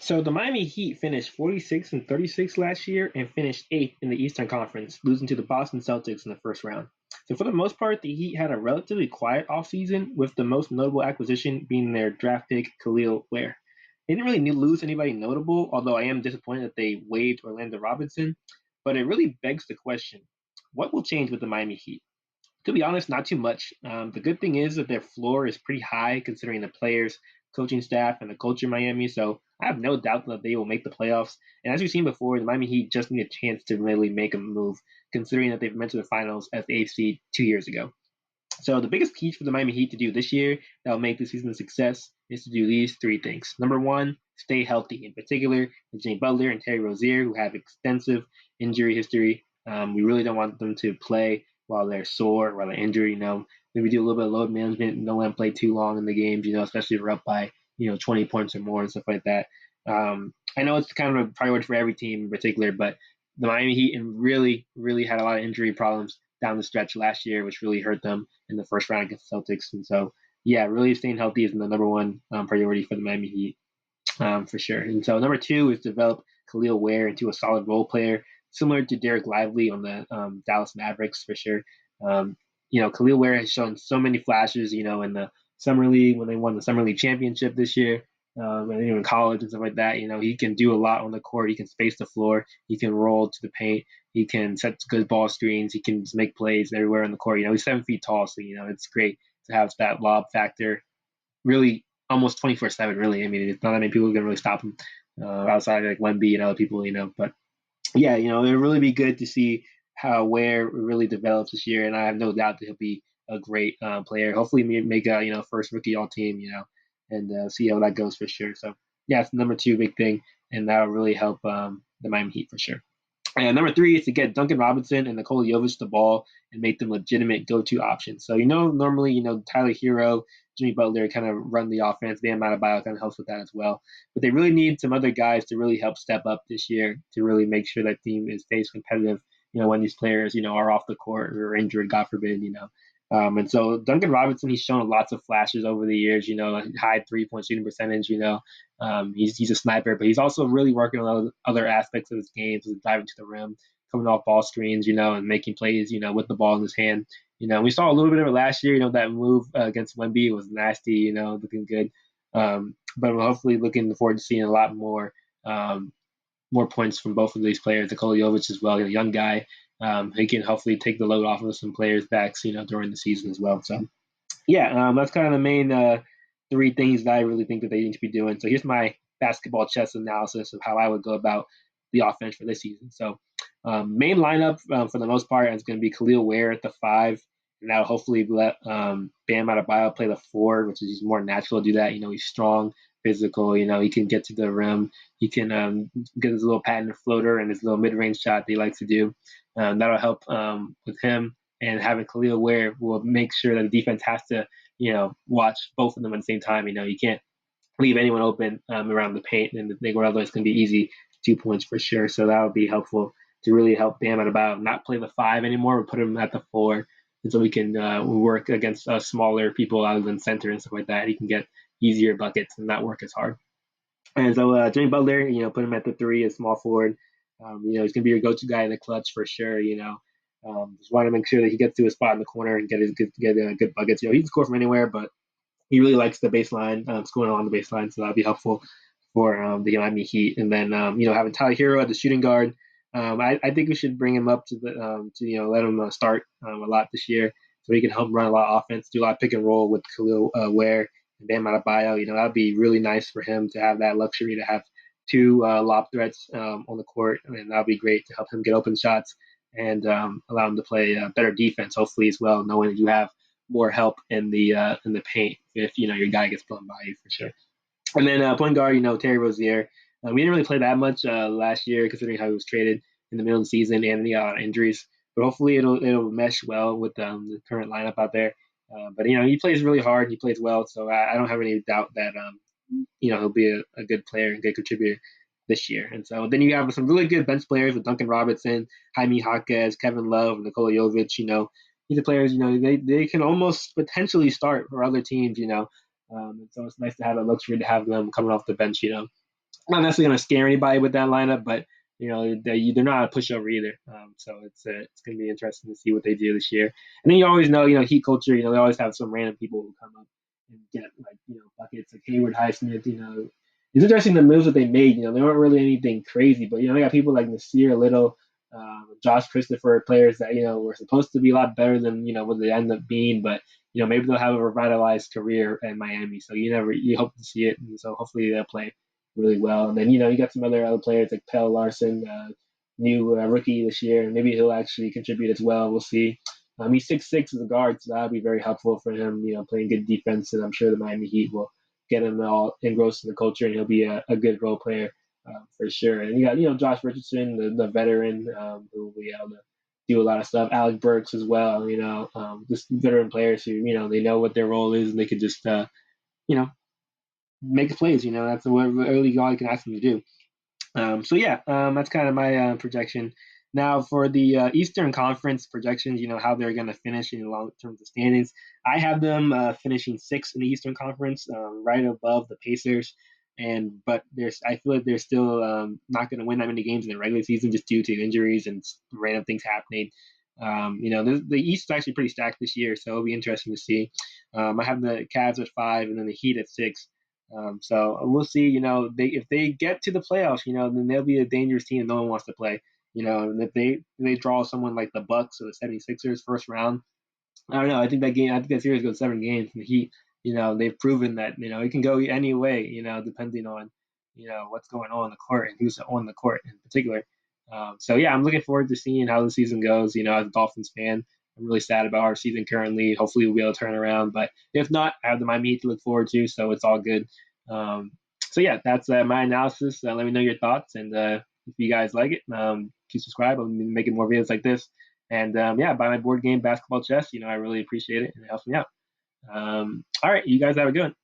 So the Miami Heat finished 46 and 36 last year and finished eighth in the Eastern Conference, losing to the Boston Celtics in the first round. So for the most part, the Heat had a relatively quiet offseason, with the most notable acquisition being their draft pick Khalil Ware. They didn't really lose anybody notable, although I am disappointed that they waived Orlando Robinson. But it really begs the question: what will change with the Miami Heat? To be honest, not too much. The good thing is that their floor is pretty high considering the players, coaching staff, and the culture in Miami. So I have no doubt that they will make the playoffs. And as we've seen before, the Miami Heat just need a chance to really make a move, considering that they've been to the finals as the eighth seed 2 years ago. So the biggest key for the Miami Heat to do this year that will make the season a success is to do these three things. Number one, stay healthy. In particular, Jimmy Butler and Terry Rozier, who have extensive injury history. We really don't want them to play while they're sore, while they're injured. Maybe do a little bit of load management. Don't let them play too long in the games. Especially if we're up by 20 points or more and stuff like that. I know it's kind of a priority for every team in particular, but the Miami Heat really, really had a lot of injury problems down the stretch last year, which really hurt them in the first round against the Celtics. And so, yeah, really staying healthy is the number one priority for the Miami Heat, for sure. And so, number two is develop Khalil Ware into a solid role player, similar to Derek Lively on the Dallas Mavericks, for sure. Khalil Ware has shown so many flashes, in the Summer League when they won the Summer League championship this year. And in college and stuff like that, he can do a lot on the court. He can space the floor. He can roll to the paint. He can set good ball screens. He can just make plays everywhere on the court. He's 7 feet tall, so it's great to have that lob factor. Really, almost 24/7. Really, I mean, it's not that many people can really stop him outside like Wemby and other people. But yeah, it'll really be good to see how Ware really develops this year, and I have no doubt that he'll be a great player. Hopefully, make a first rookie all team. And see how that goes for sure. So yeah, it's the number two big thing, and that'll really help the Miami Heat for sure. And number three is to get Duncan Robinson and Nikola Jovic the ball and make them legitimate go-to options. So normally Tyler Hero, Jimmy Butler kind of run the offense. Bam Adebayo kind of helps with that as well. But they really need some other guys to really help step up this year to really make sure that team stays competitive. When these players are off the court or injured, God forbid. And so Duncan Robinson, he's shown lots of flashes over the years. High 3-point shooting percentage. He's a sniper, but he's also really working on other aspects of his game, so driving to the rim, coming off ball screens, and making plays, with the ball in his hand. We saw a little bit of it last year. That move against Wemby was nasty. Looking good. But we're hopefully looking forward to seeing a lot more points from both of these players. Nikola Jovic as well, young guy. He can hopefully take the load off of some players' backs, during the season as well. So, yeah, that's kind of the main three things that I really think that they need to be doing. So here's my basketball chess analysis of how I would go about the offense for this season. So, main lineup for the most part is going to be Khalil Ware at the 5, and that'll hopefully let Bam Adebayo play the 4, which is more natural to do that. He's strong, physical. He can get to the rim. He can get his little patented floater and his little mid-range shot that he likes to do. That'll help with him. And having Khalil Ware will make sure that the defense has to, watch both of them at the same time. You can't leave anyone open around the paint, and the thing otherwise it's going to be easy 2 points for sure. So that would be helpful to really help Bam Adebayo not play the 5 anymore, but put him at the 4, and so we can work against smaller people other than center and stuff like that. He can get easier buckets and not work as hard. And so Jimmy Butler, put him at the 3 as small forward. He's going to be your go-to guy in the clutch for sure. Just want to make sure that he gets to a spot in the corner and get good buckets. He can score from anywhere, but he really likes the baseline, scoring along the baseline, so that'll be helpful for the Miami Heat. And then having Tyler Hero at the shooting guard, I think we should bring him up to let him start a lot this year, so he can help run a lot of offense, do a lot of pick and roll with Khalil Ware and Bam Adebayo. That'd be really nice for him to have that luxury to have two lob threats on the court. I mean, that'd be great to help him get open shots and allow him to play better defense, hopefully as well, knowing that you have more help in the paint if your guy gets blown by you for sure. And then point guard, Terry Rozier. We didn't really play that much last year, considering how he was traded in the middle of the season and he got injuries. But hopefully it'll mesh well with the current lineup out there. But he plays really hard. He plays well, so I don't have any doubt that he'll be a good player and good contributor this year. And so then you have some really good bench players with Duncan Robinson, Jaime Jaquez, Kevin Love, Nikola Jovic. These are players. They can almost potentially start for other teams. And so it's nice to have a luxury to have them coming off the bench. not necessarily going to scare anybody with that lineup, but they're not a pushover either. So it's going to be interesting to see what they do this year. And then you always know, Heat culture. They always have some random people who come up and get like buckets, like Hayward, Highsmith. It's interesting the moves that they made. They weren't really anything crazy, but they got people like Nasir Little, Josh Christopher, players that were supposed to be a lot better than what they end up being, but maybe they'll have a revitalized career in Miami. So you hope to see it, and so hopefully they'll play really well. And then you got some other players like Pell Larson, new rookie this year, and maybe he'll actually contribute as well. We'll see. He's 6'6" as a guard, so that'll be very helpful for him. Playing good defense, and I'm sure the Miami Heat will get him all engrossed in the culture, and he'll be a good role player for sure. And you got Josh Richardson, the veteran, who will be able to do a lot of stuff. Alec Burks as well. Just veteran players who they know what their role is, and they could just you know make plays. That's what really all you can ask them to do. So yeah, that's kind of my projection. Now for the Eastern Conference projections, how they're going to finish in long terms of standings. I have them finishing sixth in the Eastern Conference, right above the Pacers. But I feel like they're still not going to win that many games in the regular season just due to injuries and random things happening. The East is actually pretty stacked this year, so it'll be interesting to see. I have the Cavs at 5, and then the Heat at 6. So we'll see. If they get to the playoffs, then they'll be a dangerous team and no one wants to play. And if they draw someone like the Bucks or the 76ers first round, I don't know. I think that series goes 7 games. And the Heat, they've proven that it can go any way. Depending on what's going on the court and who's on the court in particular. So yeah, I'm looking forward to seeing how the season goes. As a Dolphins fan, I'm really sad about our season currently. Hopefully, we'll be able to turn around. But if not, I have the Miami Heat to look forward to, so it's all good. Um, so yeah, that's my analysis. Let me know your thoughts, and if you guys like it, please subscribe. I'm making more videos like this. And yeah, buy my board game, Basketball Chess. I really appreciate it, and it helps me out. All right, you guys have a good one.